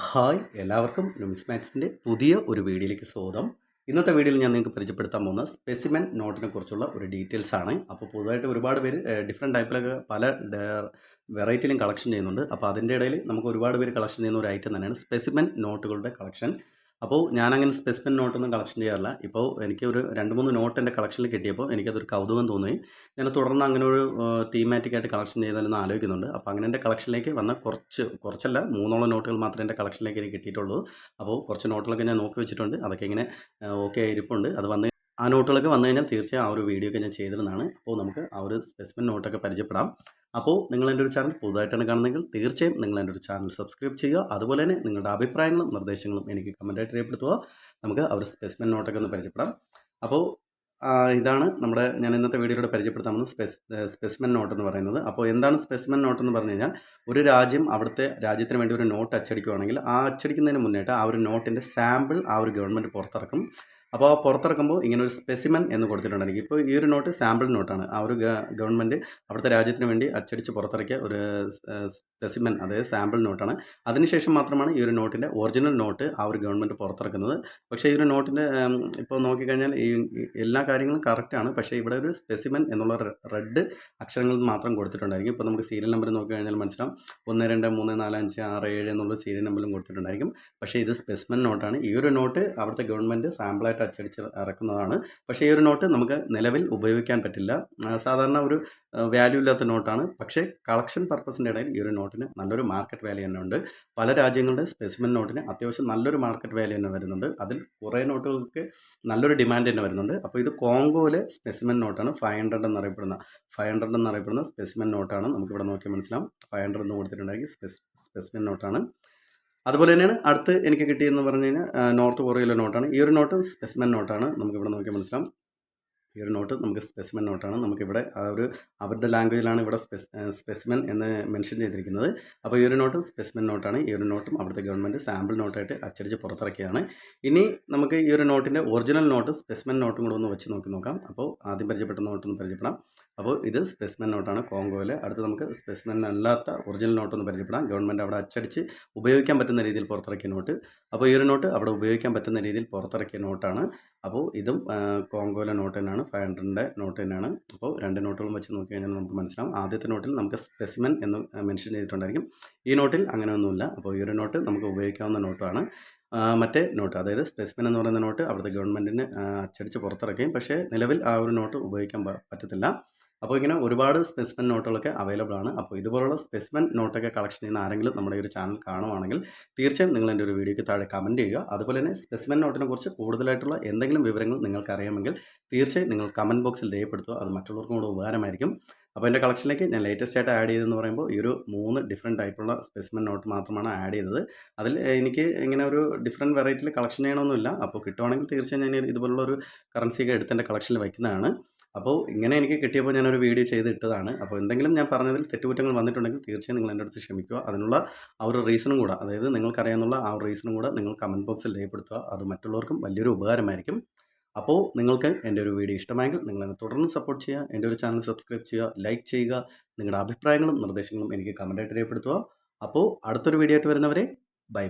Hi എല്ലാവർക്കും ന്യൂമിസ്മാറ്റിക്സിൻ്റെ പുതിയ ഒരു വീഡിയോയിലേക്ക് സ്വാഗതം. ഇന്നത്തെ വീഡിയോയിൽ ഞാൻ നിങ്ങൾക്ക് പരിചയപ്പെടുത്താൻ പോകുന്ന സ്പെസിമെൻ നോട്ടിനെ കുറിച്ചുള്ള ഒരു ഡീറ്റെയിൽസ് ആണ്. അപ്പോൾ പൊതുവായിട്ട് ഒരുപാട് പേര് ഡിഫറെൻറ്റ് ടൈപ്പിലൊക്കെ പല വെറൈറ്റിയിലും കളക്ഷൻ ചെയ്യുന്നുണ്ട്. അപ്പോൾ അതിൻ്റെ ഇടയിൽ നമുക്ക് ഒരുപാട് പേര് കളക്ഷൻ ചെയ്യുന്ന ഒരു ഐറ്റം തന്നെയാണ് സ്പെസിമെൻ നോട്ടുകളുടെ കളക്ഷൻ. അപ്പോൾ ഞാനങ്ങനെ സ്പെസിമെൻ നോട്ടൊന്നും കളക്ഷൻ ചെയ്യാറില്ല. ഇപ്പോൾ എനിക്ക് ഒരു 2-3 നോട്ട് എൻ്റെ കളക്ഷനിൽ കിട്ടിയപ്പോൾ എനിക്കതൊരു കൗതുകം തോന്നി. ഞാൻ തുടർന്ന് അങ്ങനെ ഒരു തീമാറ്റിക്കായിട്ട് കളക്ഷൻ ചെയ്താലെന്ന് ആലോചിക്കുന്നുണ്ട്. അപ്പോൾ അങ്ങനെ എൻ്റെ കളക്ഷനിലേക്ക് വന്ന കുറച്ചല്ല 3ഓളം നോട്ടുകൾ മാത്രമേ എൻ്റെ കളക്ഷനിലേക്ക് എനിക്ക് കിട്ടിയിട്ടുള്ളൂ. അപ്പോൾ കുറച്ച് നോട്ടുകളൊക്കെ ഞാൻ നോക്കി വെച്ചിട്ടുണ്ട്. അതൊക്കെ ഇങ്ങനെ ഓക്കെ ഇരിപ്പുണ്ട്. അത് വന്ന് ആ നോട്ടുകളൊക്കെ വന്നു കഴിഞ്ഞാൽ തീർച്ചയായും ആ ഒരു വീഡിയോ ഒക്കെ ഞാൻ ചെയ്തിരുന്നതാണ്. അപ്പോൾ നമുക്ക് ആ ഒരു സ്പെസിമെൻ നോട്ടൊക്കെ പരിചയപ്പെടാം. അപ്പോൾ നിങ്ങൾ എൻ്റെ ഒരു ചാനൽ പുതുതായിട്ടാണ് കാണുന്നതെങ്കിൽ തീർച്ചയായും നിങ്ങൾ എൻ്റെ ഒരു ചാനൽ സബ്സ്ക്രൈബ് ചെയ്യുക. അതുപോലെ തന്നെ നിങ്ങളുടെ അഭിപ്രായങ്ങളും നിർദ്ദേശങ്ങളും എനിക്ക് കമൻറ്റായിട്ട് രേഖപ്പെടുത്തുക. നമുക്ക് ആ ഒരു സ്പെസിമെൻ നോട്ടൊക്കെ ഒന്ന് പരിചയപ്പെടാം. അപ്പോൾ ഇതാണ് ഞാൻ ഇന്നത്തെ വീഡിയോയിലൂടെ പരിചയപ്പെടുത്താൻ പോകുന്ന സ്പെസിമെൻ നോട്ട് എന്ന് പറയുന്നത്. അപ്പോൾ എന്താണ് സ്പെസിമെൻ നോട്ട് എന്ന് പറഞ്ഞു കഴിഞ്ഞാൽ, ഒരു രാജ്യം അവിടുത്തെ രാജ്യത്തിന് വേണ്ടി ഒരു നോട്ട് അച്ചടിക്കുകയാണെങ്കിൽ ആ അച്ചടിക്കുന്നതിന് മുന്നേട്ട് ആ ഒരു നോട്ടിൻ്റെ സാമ്പിൾ ആ ഒരു ഗവൺമെൻറ് പുറത്തിറക്കും. അപ്പോൾ പുറത്തിറക്കുമ്പോൾ ഇങ്ങനെ ഒരു സ്പെസിമെൻ എന്ന് കൊടുത്തിട്ടുണ്ടെങ്കിൽ, ഇപ്പോൾ ഈ ഒരു നോട്ട് സാമ്പിൾ നോട്ടാണ്. ആ ഒരു ഗവൺമെൻറ് അവിടുത്തെ രാജ്യത്തിന് വേണ്ടി അച്ചടിച്ച് പുറത്തിറക്കിയ ഒരു സ്പെസിമെൻ, അതായത് സാമ്പിൾ നോട്ടാണ്. അതിനുശേഷം മാത്രമാണ് ഈ ഒരു നോട്ടിൻ്റെ ഒറിജിനൽ നോട്ട് ആ ഒരു ഗവൺമെൻറ് പുറത്തിറക്കുന്നത്. പക്ഷേ ഈ ഒരു നോട്ടിൻ്റെ ഇപ്പോൾ നോക്കിക്കഴിഞ്ഞാൽ ഈ എല്ലാ കാര്യങ്ങളും കറക്റ്റാണ്. പക്ഷേ ഇവിടെ ഒരു സ്പെസിമെൻ എന്നുള്ള റെഡ് അക്ഷരങ്ങൾ മാത്രം കൊടുത്തിട്ടുണ്ടായിരിക്കും. ഇപ്പോൾ നമുക്ക് സീരിയൽ നമ്പർ നോക്കിക്കഴിഞ്ഞാൽ മനസ്സിലാവും. 1 2 3 4 5 6 7 എന്നുള്ള സീരിയൽ നമ്പറും കൊടുത്തിട്ടുണ്ടായിരിക്കും. പക്ഷേ ഇത് സ്പെസിമെൻ നോട്ടാണ്. ഈ ഒരു നോട്ട് അവിടുത്തെ ഗവൺമെൻറ് സാമ്പിളായിട്ട് അച്ചടിച്ച് ഇറക്കുന്നതാണ്. പക്ഷേ ഈ ഒരു നോട്ട് നമുക്ക് നിലവിൽ ഉപയോഗിക്കാൻ പറ്റില്ല. സാധാരണ ഒരു വാല്യൂ ഇല്ലാത്ത നോട്ടാണ്. പക്ഷേ കളക്ഷൻ പർപ്പസിൻ്റെ ഇടയിൽ ഈ ഒരു നോട്ടിന് നല്ലൊരു മാർക്കറ്റ് വാല്യൂ തന്നെ ഉണ്ട്. പല രാജ്യങ്ങളുടെ സ്പെസിമെൻ നോട്ടിന് അത്യാവശ്യം നല്ലൊരു മാർക്കറ്റ് വാല്യൂ തന്നെ വരുന്നുണ്ട്. അതിൽ കുറേ നോട്ടുകൾക്ക് നല്ലൊരു ഡിമാൻഡ് തന്നെ വരുന്നുണ്ട്. അപ്പോൾ ഇത് കോങ്കോയിലെ സ്പെസിമെൻ നോട്ടാണ്. 500 എന്നറിയപ്പെടുന്ന സ്പെസിമെൻ നോട്ടാണ്. നമുക്കിവിടെ നോക്കിയാൽ മനസ്സിലാവും. 500 എന്ന് കൊടുത്തിട്ടുണ്ടെങ്കിൽ സ്പെസിമെൻ നോട്ടാണ്. അതുപോലെ തന്നെയാണ് അടുത്ത് എനിക്ക് കിട്ടിയെന്ന് പറഞ്ഞു കഴിഞ്ഞാൽ നോർത്ത് കൊറിയയിലെ നോട്ടാണ്. ഈ ഒരു നോട്ട് സ്പെസിമെൻ നോട്ടാണ്. നമുക്കിവിടെ നോക്കിയാൽ മനസ്സിലാവും. ഈ ഒരു നോട്ട് നമുക്ക് സ്പെസിമെൻ നോട്ടാണ്. നമുക്കിവിടെ അവരുടെ ലാംഗ്വേജിലാണ് ഇവിടെ സ്പെസിമെൻ എന്ന് മെൻഷൻ ചെയ്തിരിക്കുന്നത്. അപ്പോൾ ഈ ഒരു നോട്ട് സ്പെസിമെൻ നോട്ടാണ്. ഈ ഒരു നോട്ടും അവിടുത്തെ ഗവൺമെൻറ് സാമ്പിൾ നോട്ടായിട്ട് അച്ചടിച്ച് പുറത്തിറക്കിയാണ്. ഇനി നമുക്ക് ഈ ഒരു നോട്ടിൻ്റെ ഒറിജിനൽ നോട്ട് സ്പെസിമെൻ നോട്ടും കൂടെ ഒന്ന് വെച്ച് നോക്കാം. അപ്പോൾ ആദ്യം പരിചയപ്പെട്ട നോട്ടൊന്ന് പരിചയപ്പെടാം. അപ്പോൾ ഇത് സ്പെസിമെൻ നോട്ടാണ് കോങ്കോയിൽ. അടുത്ത് നമുക്ക് സ്പെസിമെൻ അല്ലാത്ത ഒറിജിനൽ നോട്ടൊന്ന് പരിചയപ്പെടാം. ഗവൺമെൻറ് അവിടെ അച്ചടിച്ച് ഉപയോഗിക്കാൻ പറ്റുന്ന രീതിയിൽ പുറത്തിറക്കിയ നോട്ട്. അപ്പോൾ ഈ ഒരു നോട്ട് അവിടെ ഉപയോഗിക്കാൻ പറ്റുന്ന രീതിയിൽ പുറത്തിറക്കിയ നോട്ടാണ്. അപ്പോൾ ഇതും കോങ്കോയിലെ നോട്ട് തന്നെയാണ്. 500ൻ്റെ നോട്ട് തന്നെയാണ്. അപ്പോൾ രണ്ട് നോട്ടുകളും വെച്ച് നോക്കി കഴിഞ്ഞാൽ നമുക്ക് മനസ്സിലാവും. ആദ്യത്തെ നോട്ടിൽ നമുക്ക് സ്പെസിമെൻ എന്ന് മെൻഷൻ ചെയ്തിട്ടുണ്ടായിരിക്കും. ഈ നോട്ടിൽ അങ്ങനെയൊന്നുമില്ല. അപ്പോൾ ഈ ഒരു നോട്ട് നമുക്ക് ഉപയോഗിക്കാവുന്ന നോട്ടാണ്. മറ്റേ നോട്ട്, അതായത് സ്പെസിമെൻ എന്ന് പറയുന്ന നോട്ട് അവിടുത്തെ ഗവൺമെൻറ്റിന് അച്ചടിച്ച് പുറത്തിറക്കുകയും പക്ഷേ നിലവിൽ ആ ഒരു നോട്ട് ഉപയോഗിക്കാൻ പറ്റത്തില്ല. അപ്പോൾ ഇങ്ങനെ ഒരുപാട് സ്പെസിമെൻ നോട്ടുകളൊക്കെ അവൈലബിൾ ആണ്. അപ്പോൾ ഇതുപോലുള്ള സ്പെസിമെൻ നോട്ടൊക്കെ കളക്ഷൻ ചെയ്യുന്ന ആരെങ്കിലും നമ്മുടെ ഈ ഒരു ചാനൽ കാണുവാണെങ്കിൽ തീർച്ചയായും നിങ്ങൾ എൻ്റെ ഒരു വീഡിയോയ്ക്ക് താഴെ കമൻറ്റ് ചെയ്യുക. അതുപോലെ തന്നെ സ്പെസിമെൻ നോട്ടിനെ കുറിച്ച് കൂടുതലായിട്ടുള്ള എന്തെങ്കിലും വിവരങ്ങൾ നിങ്ങൾക്ക് അറിയാമെങ്കിൽ തീർച്ചയായും നിങ്ങൾ കമൻറ്റ് ബോക്സിൽ രേഖപ്പെടുത്തുക. അത് മറ്റുള്ളവർക്കും കൂടെ ഉപകാരമായിരിക്കും. അപ്പോൾ എൻ്റെ കളക്ഷനിലേക്ക് ഞാൻ ലേറ്റസ്റ്റ് ആയിട്ട് ആഡ് ചെയ്തതെന്ന് പറയുമ്പോൾ ഈ ഒരു 3 ഡിഫറെൻറ്റ് ടൈപ്പുള്ള സ്പെസിമെൻ നോട്ട് മാത്രമാണ് ആഡ് ചെയ്തത്. അതിൽ എനിക്ക് ഇങ്ങനെ ഒരു ഡിഫറെൻറ്റ് വെറൈറ്റിയിൽ കളക്ഷൻ ചെയ്യണമെന്നില്ല. അപ്പോൾ കിട്ടുവാണെങ്കിൽ തീർച്ചയായും ഞാൻ ഇതുപോലുള്ള ഒരു കറൻസിയൊക്കെ എടുത്ത് എൻ്റെ കളക്ഷനിൽ വയ്ക്കുന്നതാണ്. അപ്പോൾ ഇങ്ങനെ എനിക്ക് കിട്ടിയപ്പോൾ ഞാനൊരു വീഡിയോ ചെയ്ത് ഇട്ടതാണ്. അപ്പോൾ എന്തെങ്കിലും ഞാൻ പറഞ്ഞതിൽ തെറ്റുകുറ്റങ്ങൾ വന്നിട്ടുണ്ടെങ്കിൽ തീർച്ചയായും നിങ്ങൾ എൻ്റെ അടുത്ത് ക്ഷമിക്കുക. അതിനുള്ള ആ ഒരു റീസണും കൂടെ, അതായത് നിങ്ങൾക്കറിയാവുന്ന ആ ഒരു റീസണും കൂടെ നിങ്ങൾ കമൻറ്റ് ബോക്സിൽ രേഖപ്പെടുത്തുക. അത് മറ്റുള്ളവർക്കും വലിയൊരു ഉപകാരമായിരിക്കും. അപ്പോൾ നിങ്ങൾക്ക് എൻ്റെ ഒരു വീഡിയോ ഇഷ്ടമായെങ്കിൽ നിങ്ങളെന്നെ തുടർന്ന് സപ്പോർട്ട് ചെയ്യുക. എൻ്റെ ഒരു ചാനൽ സബ്സ്ക്രൈബ് ചെയ്യുക, ലൈക്ക് ചെയ്യുക. നിങ്ങളുടെ അഭിപ്രായങ്ങളും നിർദ്ദേശങ്ങളും എനിക്ക് കമൻറ്റായിട്ട് രേഖപ്പെടുത്തുക. അപ്പോൾ അടുത്തൊരു വീഡിയോ ആയിട്ട് വരുന്നവരെ ബൈ.